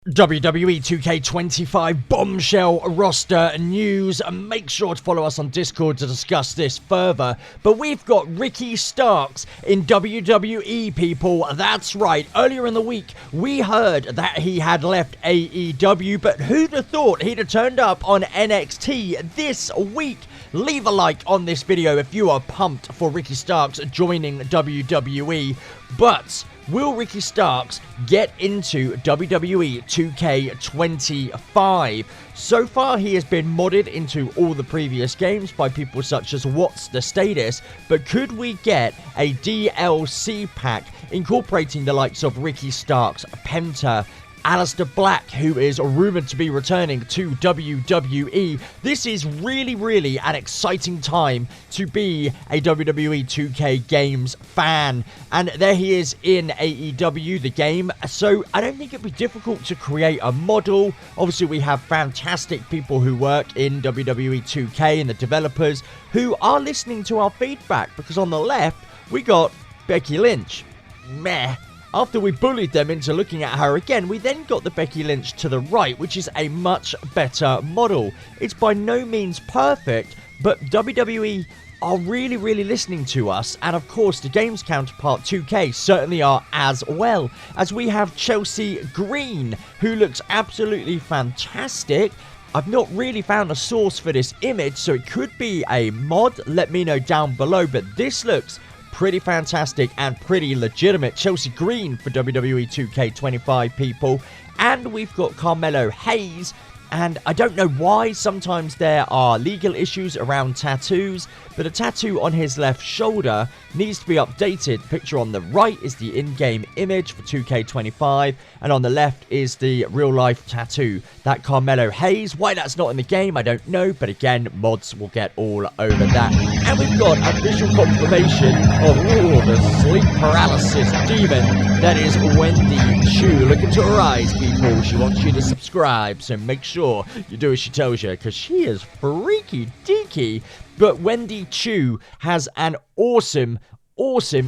WWE 2K25 bombshell roster news. Make sure to follow us on Discord to discuss this further. But we've got Ricky Starks in WWE, people. That's right. Earlier in the week, we heard that he had left AEW, but who'd have thought he'd have turned up on NXT this week? Leave a like on this video if you are pumped for Ricky Starks joining WWE. But will Ricky Starks get into WWE 2K25? So far, he has been modded into all the previous games by people such as What's the Status, but could we get a DLC pack incorporating the likes of Ricky Starks, Penta, Aleister Black, who is rumored to be returning to WWE? This is really an exciting time to be a WWE 2K games fan. And there he is in AEW, the game. So I don't think it'd be difficult to create a model. Obviously, we have fantastic people who work in WWE 2K and the developers who are listening to our feedback, because on the left, we got Becky Lynch. Meh. After we bullied them into looking at her again, we then got the Becky Lynch to the right, which is a much better model. It's by no means perfect, but WWE are really listening to us, and of course the game's counterpart 2K certainly are as well, as we have Chelsea Green, who looks absolutely fantastic. I've not really found a source for this image, so it could be a mod. Let me know down below, but this looks pretty fantastic and pretty legitimate. Chelsea Green for WWE 2K25, people. And we've got Carmelo Hayes. And I don't know why sometimes there are legal issues around tattoos, but a tattoo on his left shoulder needs to be updated. Picture on the right is the in-game image for 2K25, and on the left is the real-life tattoo. That Carmelo Hayes, why that's not in the game, I don't know, but again, mods will get all over that. And we've got official confirmation of the sleep paralysis demon. That is Wendy Chu. Look into her eyes, people. She wants you to subscribe, so make sure you do as she tells you, because she is freaky deaky. But Wendy Chu has an awesome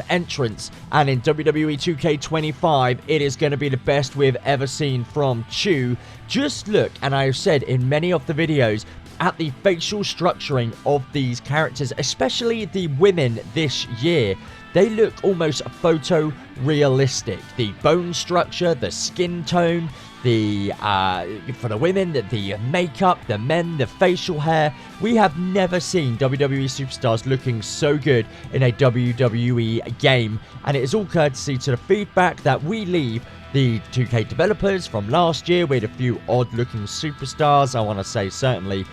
entrance, and in WWE 2K25 it is going to be the best we've ever seen from Chu. Just look, and I have said in many of the videos, at the facial structuring of these characters, especially the women this year. They look almost photorealistic. The bone structure, the skin tone, for the women, the makeup, the men, the facial hair. We have never seen WWE Superstars looking so good in a WWE game. And it is all courtesy to the feedback that we leave the 2K developers from last year. We had a few odd-looking superstars. I want to say certainly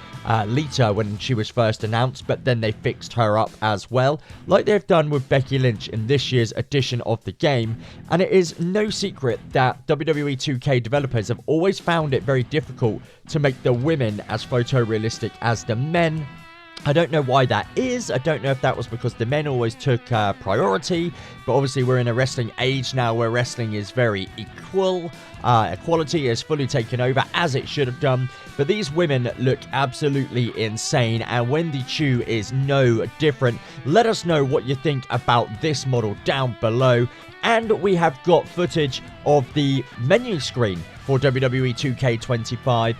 Lita when she was first announced, but then they fixed her up as well, like they've done with Becky Lynch in this year's edition of the game. And it is no secret that WWE 2K developers have always found it very difficult to make the women as photorealistic as the men. I don't know why that is. I don't know if that was because the men always took priority, but obviously we're in a wrestling age now where wrestling is very equal. Equality is fully taken over, as it should have done. But these women look absolutely insane, and Wendy Chu is no different. Let us know what you think about this model down below. And we have got footage of the menu screen for WWE 2K25.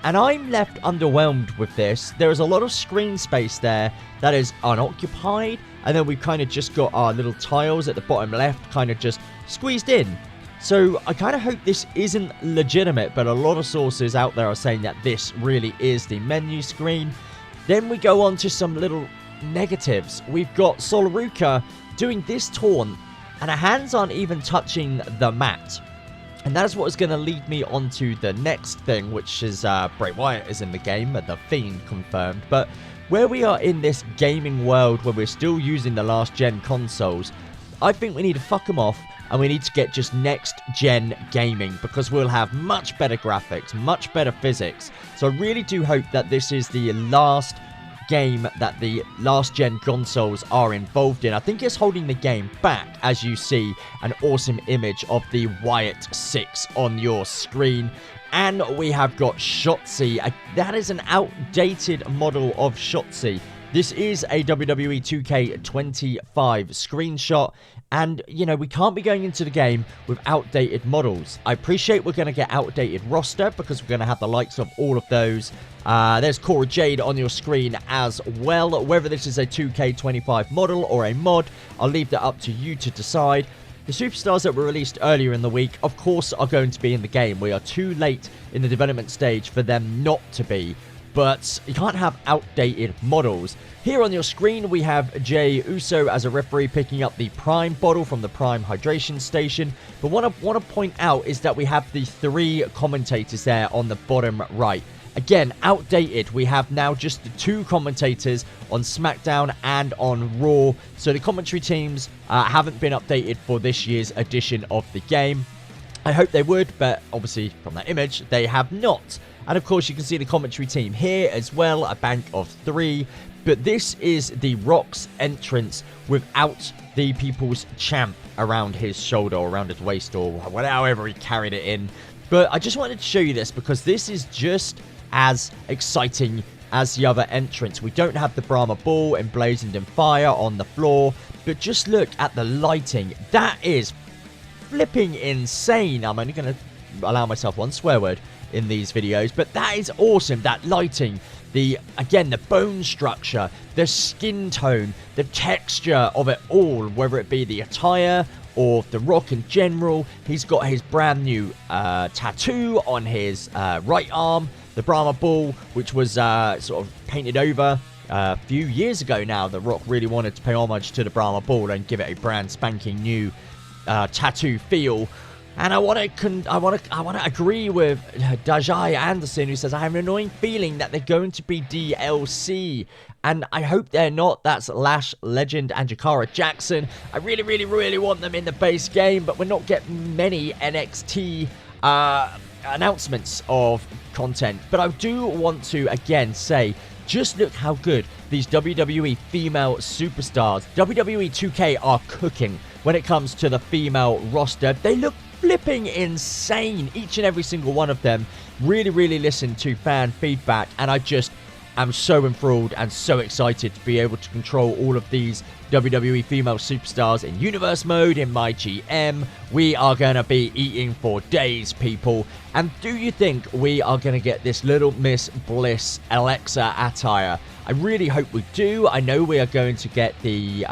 And I'm left underwhelmed with this. There is a lot of screen space there that is unoccupied. And then we've kind of just got our little tiles at the bottom left kind of just squeezed in. So I kind of hope this isn't legitimate, but a lot of sources out there are saying that this really is the menu screen. Then we go on to some little negatives. We've got Sol Ruca doing this taunt, and her hands aren't even touching the mat. And that is what is going to lead me on to the next thing, which is Bray Wyatt is in the game, the Fiend confirmed. But where we are in this gaming world where we're still using the last-gen consoles, I think we need to fuck them off, and we need to get just next-gen gaming, because we'll have much better graphics, much better physics. So I really do hope that this is the last game that the last-gen consoles are involved in. I think it's holding the game back, as you see an awesome image of the Wyatt 6 on your screen. And we have got Shotzi. That is an outdated model of Shotzi. This is a WWE 2K25 screenshot, and, you know, we can't be going into the game with outdated models. I appreciate we're going to get outdated roster because we're going to have the likes of all of those. There's Cora Jade on your screen as well. Whether this is a 2K25 model or a mod, I'll leave that up to you to decide. The superstars that were released earlier in the week, of course, are going to be in the game. We are too late in the development stage for them not to be. But you can't have outdated models. Here on your screen, we have Jey Uso as a referee picking up the Prime bottle from the Prime hydration station. But what I want to point out is that we have the 3 commentators there on the bottom right. Again, outdated. We have now just the 2 commentators on SmackDown and on Raw. So the commentary teams haven't been updated for this year's edition of the game. I hope they would, but obviously from that image, they have not. And of course, you can see the commentary team here as well, a bank of 3. But this is The Rock's entrance without the People's Champ around his shoulder, or around his waist, or however he carried it in. But I just wanted to show you this because this is just as exciting as the other entrance. We don't have the Brahma Bull emblazoned in fire on the floor, but just look at the lighting. That is flipping insane. I'm only going to allow myself one swear word in these videos, but that is awesome. That lighting, again, the bone structure, the skin tone, the texture of it all, whether it be the attire or The Rock in general. He's got his brand new tattoo on his right arm, the Brahma Bull, which was sort of painted over a few years ago now. The Rock really wanted to pay homage to the Brahma Bull and give it a brand spanking new tattoo feel. And I want to agree with Dajai Anderson, who says, I have an annoying feeling that they're going to be DLC. And I hope they're not. That's Lash Legend and Jakara Jackson. I really, really, really want them in the base game, but we're not getting many NXT announcements of content. But I do want to, again, say, just look how good these WWE female superstars, WWE 2K, are cooking when it comes to the female roster. They look flipping insane, each and every single one of them. Really, really listen to fan feedback, and I just am so enthralled and so excited to be able to control all of these WWE female superstars in universe mode, in my GM. We are going to be eating for days, people. And do you think we are going to get this Little Miss Bliss Alexa attire? I really hope we do. I know we are going to get the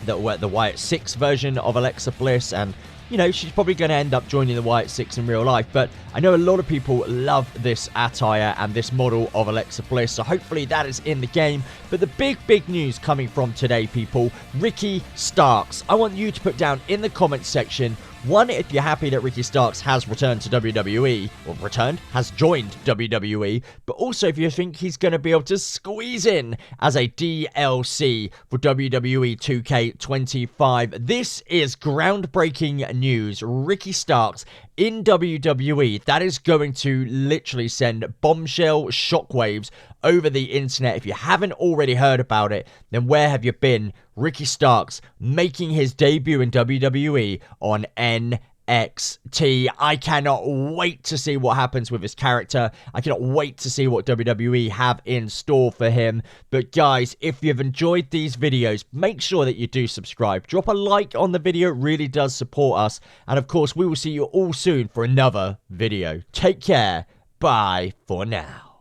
Wyatt 6 version of Alexa Bliss, and you know, she's probably going to end up joining the Wyatt 6 in real life, but I know a lot of people love this attire and this model of Alexa Bliss, so hopefully that is in the game. But the big news coming from today, people, Ricky Starks. I want you to put down in the comments section, 1, if you're happy that Ricky Starks has returned to WWE, or has joined WWE, but also if you think he's going to be able to squeeze in as a DLC for WWE 2K25. This is groundbreaking news. Ricky Starks in WWE. That is going to literally send bombshell shockwaves over the internet. If you haven't already heard about it, then where have you been? Ricky Starks making his debut in WWE on NXT. I cannot wait to see what happens with his character. I cannot wait to see what WWE have in store for him. But guys, if you've enjoyed these videos, make sure that you do subscribe. Drop a like on the video. It really does support us. And of course, we will see you all soon for another video. Take care. Bye for now.